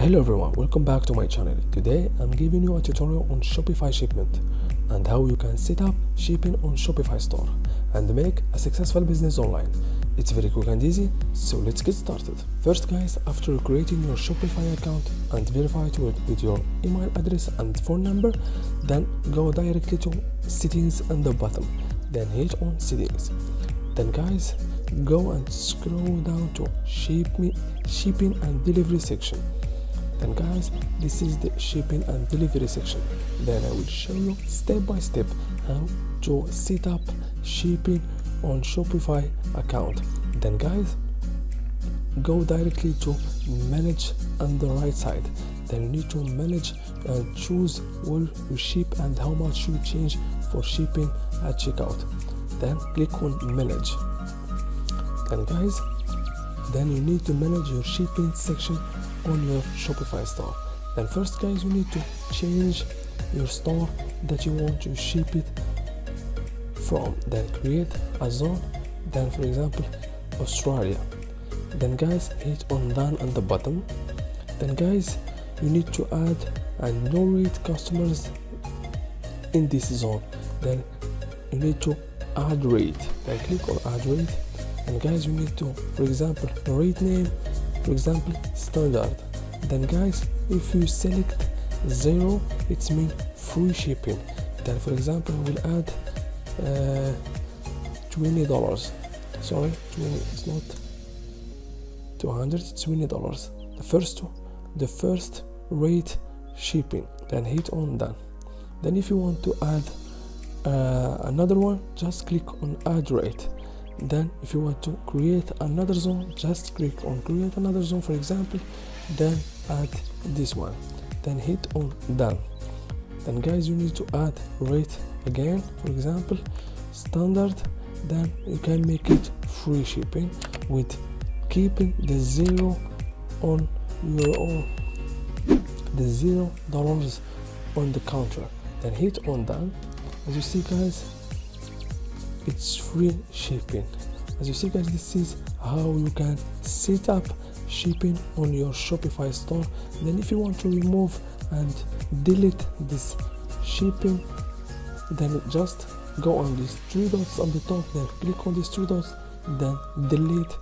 Hello everyone, welcome back to my channel. Today I'm giving you a tutorial on Shopify shipment and how you can set up shipping on Shopify store and make a successful business online. It's very quick and easy, so let's get started. First guys, after creating your Shopify account and verify it with your email address and phone number, then go directly to settings on the bottom, then hit on settings. Then guys, go and scroll down to shipping and delivery section. Then guys, this is the shipping and delivery section. Then I will show you step by step how to set up shipping on Shopify account. Then guys, go directly to manage on the right side. Then you need to manage and choose where you ship and how much you change for shipping at checkout. Then click on manage. Then guys, then you need to manage your shipping section on your Shopify store. Then first guys, you need to change your store that you want to ship it from. Then create a zone, then for example Australia. Then guys, hit on done on the bottom. Then guys, you need to add and narrate customers in this zone. Then you need to add rate. Then click on add rate. And guys, you need to, for example, rate name, for example standard. Then guys, if you select 0, it's mean free shipping. Then for example, we'll add $20. Sorry, 20, it's not 200, it's $20. The first rate shipping. Then hit on done. Then if you want to add another one, just click on add rate. Then if you want to create another zone, just click on create another zone, for example, then add this one, then hit on done. Then guys, you need to add rate again, for example standard. Then you can make it free shipping with keeping the 0 on your own, the $0 on the contract. Then hit on done. As you see guys, it's free shipping. As you see guys, this is how you can set up shipping on your Shopify store. Then if you want to remove and delete this shipping, then just go on these 3 dots on the top, then click on these 3 dots, then delete.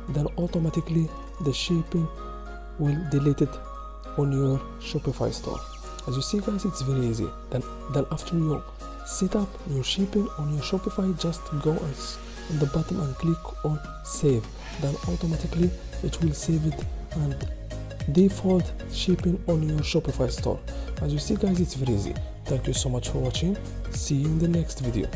Then automatically the shipping will delete it on your Shopify store. As you see guys, it's very easy. Then after you set up your shipping on your Shopify, just go on the bottom and click on save. Then automatically it will save it and default shipping on your Shopify store. As you see guys, it's very easy. Thank you so much for watching. See you in the next video.